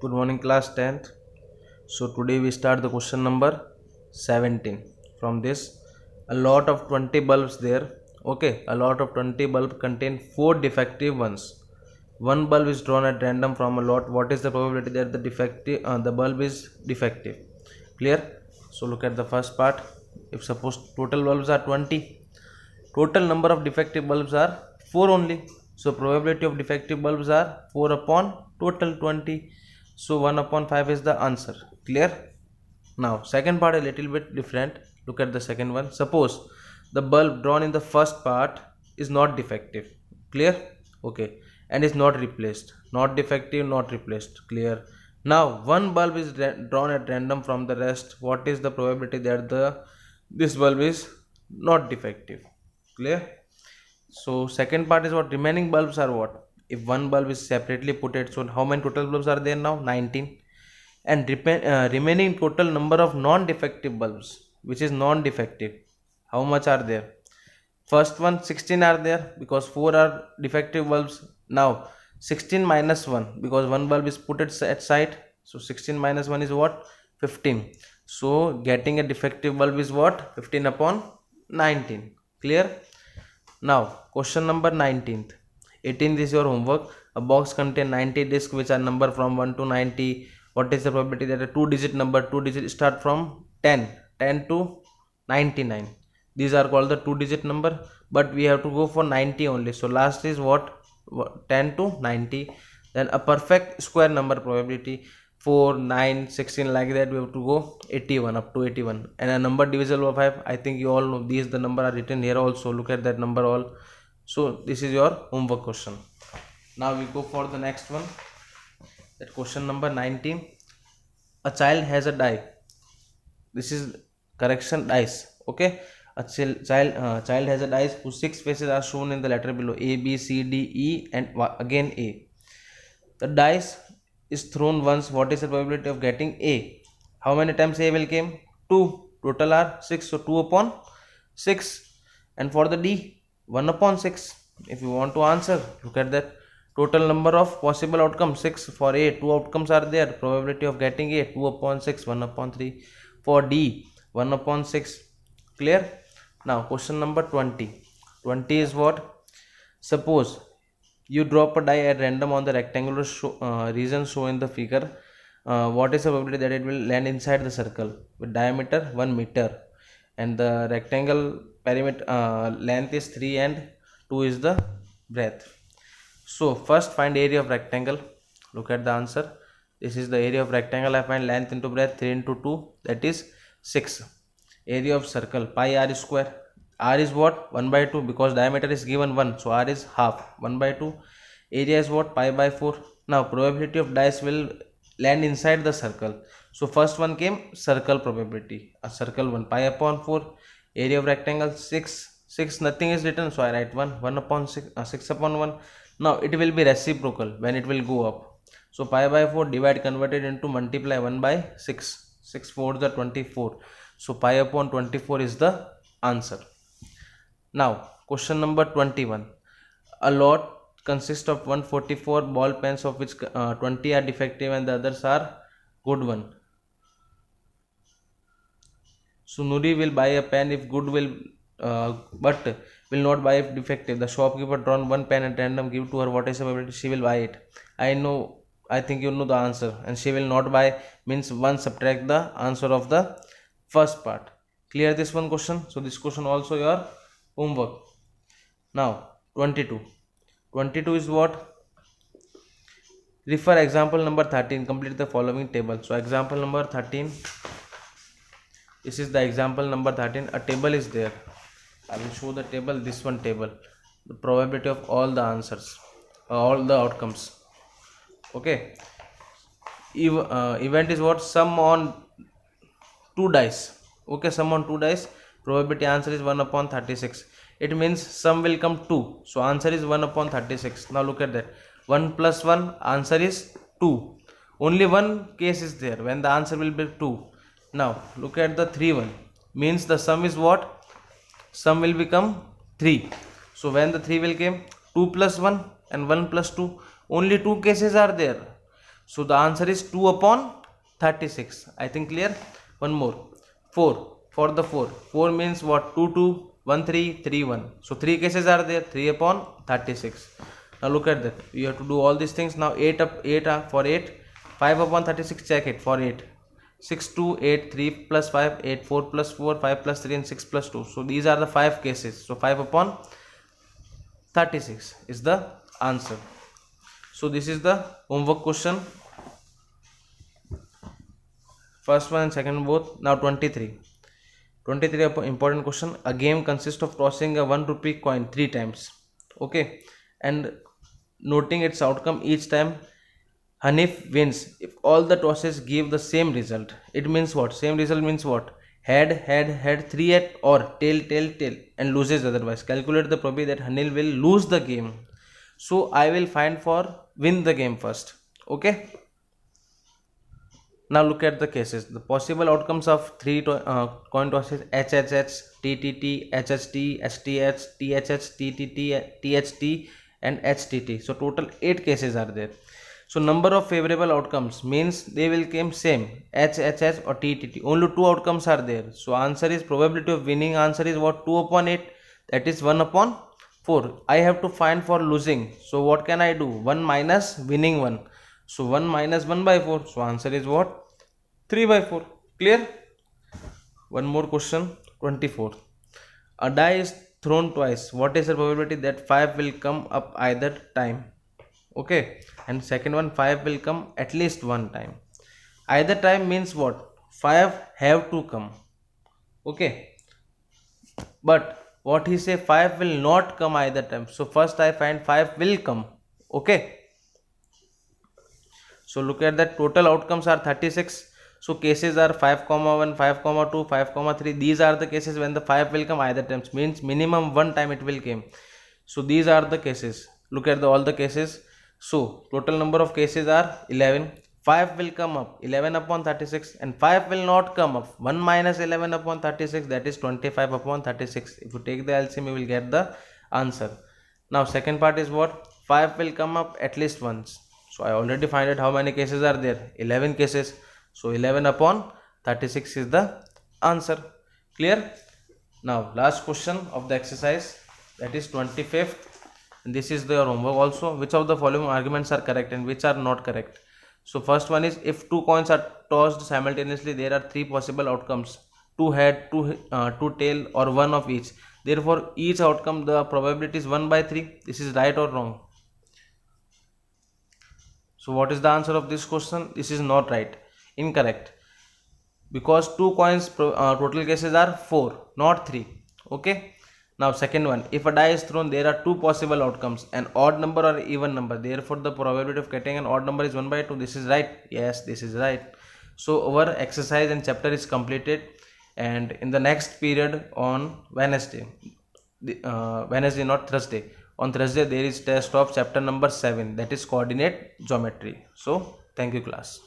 Good morning, class 10th. So today we start the question number 17. From this, a lot of 20 bulbs there. Okay, a lot of 20 bulbs contain 4 defective ones. One bulb is drawn at random from a lot. What is the probability that the bulb is defective? Clear? So look at the first part. If suppose total bulbs are 20, total number of defective bulbs are 4 only. So probability of defective bulbs are 4 upon total 20. So 1 upon 5 is the answer. Clear? Now second part a little bit different. Look at the second one. Suppose the bulb drawn in the first part is not defective. Clear? Okay. And is not replaced. Not defective, not replaced. Clear? Now one bulb is drawn at random from the rest. What is the probability that this bulb is not defective? Clear? So second part is what remaining bulbs are what? If one bulb is separately put it, so how many total bulbs are there now? 19. And remaining total number of non-defective bulbs, which is non-defective, how much are there? First one 16 are there because 4 are defective bulbs. Now 16 minus 1 because one bulb is put at side, so 16 minus 1 is what? 15. So getting a defective bulb is what? 15 upon 19. Clear? Now question number 19th. 18th is your homework. A box contains 90 discs which are numbered from 1 to 90. What is the probability that a 2-digit number, 2-digit start from 10 to 99? These are called the 2-digit number, but we have to go for 90 only. So last is what? 10 to 90. Then a perfect square number probability 4, 9, 16 like that. We have to go 81 up to 81. And a number divisible by 5. I think you all know these. The number are written here also. Look at that number all. So this is your homework question. Now we go for the next one. That question number 19. A child has a die. This is correction dice. Okay. A child has a dice whose 6 faces are shown in the letter below: A, B, C, D, E, and again A. The dice is thrown once. What is the probability of getting A? How many times A will come? 2. Total are 6. So 2 upon 6. And for the D, 1 upon 6. If you want to answer, look at that. Total number of possible outcomes 6. For A, 2 outcomes are there. Probability of getting A, 2 upon 6, 1 upon 3. For D, 1 upon 6. Clear? Now question number 20. 20 is what? Suppose you drop a die at random on the rectangular region shown in the figure. What is the probability that it will land inside the circle with diameter 1 meter and the rectangle perimeter length is 3 and 2 is the breadth? So first find area of rectangle. Look at the answer. This is the area of rectangle. I find length into breadth 3 into 2, that is 6. Area of circle pi r square. R is what? 1 by 2 because diameter is given 1, so R is half. 1 by 2. Area is what? Pi by 4. Now probability of dice will land inside the circle. So first one came circle probability. A circle 1, pi upon 4. Area of rectangle 6. 6 nothing is written, so I write 1. 1 upon 6, 6 upon 1. Now it will be reciprocal when it will go up. So pi by 4 divide converted into multiply 1 by 6. 6 4 the 24. So pi upon 24 is the answer. Now question number 21. A lot consists of 144 ball pens, of which 20 are defective and the others are good one. So Nuri will buy a pen if good but will not buy if defective. The shopkeeper drawn one pen at random, give to her. What is the probability she will buy it? I think you know the answer. And she will not buy means 1 subtract the answer of the first part. Clear this one question? So this question also your homework. Now 22. 22 is what? Refer example number 13. Complete the following table. So example number 13. This is the example number 13. A table is there. I will show the table. This one table. The probability of all the answers, all the outcomes. Okay. Event is what? Sum on 2 dice. Okay, sum on 2 dice. Probability answer is 1 upon 36. It means sum will come 2. So answer is 1 upon 36. Now look at that. 1 plus 1, answer is 2. Only one case is there when the answer will be 2. Now look at the 3 one. Means the sum is what? Sum will become 3. So when the 3 will come, 2 plus 1 and 1 plus 2. Only 2 cases are there. So the answer is 2 upon 36. I think clear. One more, 4. For the 4 means what? 2 2 1 3 3 1. So 3 cases are there. 3 upon 36. Now look at that. You have to do all these things. Now 8 for 8. 5 upon 36. Check it for 8. 6 2 8 3 plus 5 8 4 plus 4 5 plus 3 and 6 plus 2. So these are the 5 cases. So 5 upon 36 is the answer. So this is the homework question. First one and second both. Now 23 important question. A game consists of tossing a 1 rupee coin 3 times, okay, and noting its outcome each time. Hanif wins if all the tosses give the same result. It means what? Same result means what? Head 3 at, or tail, and loses otherwise. Calculate the probability that Hanil will lose the game. So I will find for win the game first, okay. Now look at the cases. The possible outcomes of 3 coin tosses: HHH, TTT, HHT, STH, THH, TTT, THT and HTT. So total 8 cases are there. So number of favorable outcomes means they will come same, HHH or TTT. Only 2 outcomes are there. So answer is probability of winning answer is what? 2 upon 8, that is 1 upon 4. I have to find for losing. So what can I do? 1 minus winning 1. So 1 minus 1 by 4. So answer is what? 3 by 4. Clear? One more question. 24. A die is thrown twice. What is the probability that 5 will come up either time? Okay. And second one, 5 will come at least one time. Either time means what? 5 have to come. Okay. But what he say? 5 will not come either time. So first I find 5 will come. Okay. So look at that. Total outcomes are 36. So cases are 5,1, 5,2, 5,3. These are the cases when the 5 will come either times. Means minimum one time it will come. So these are the cases. Look at all the cases. So total number of cases are 11. 5 will come up 11 upon 36 and 5 will not come up. 1 minus 11 upon 36, that is 25 upon 36. If you take the LCM you will get the answer. Now second part is what? 5 will come up at least once. So I already find out how many cases are there. 11 cases. So 11 upon 36 is the answer. Clear? Now last question of the exercise, that is 25th. This is their homework also. Which of the following arguments are correct and which are not correct? So first one is, if 2 coins are tossed simultaneously, there are 3 possible outcomes: 2 head, 2 tail, or 1 of each. Therefore each outcome the probability is 1 by 3. This is right or wrong? So what is the answer of this question? This is not right. Incorrect. Because 2 coins total cases are 4, not 3. Okay. Now second one, if a die is thrown, there are 2 possible outcomes, an odd number or even number. Therefore the probability of getting an odd number is 1 by 2. This is right. Yes, this is right. So our exercise and chapter is completed, and in the next period on Wednesday, not Thursday, on Thursday there is test of chapter number 7, that is coordinate geometry. So thank you class.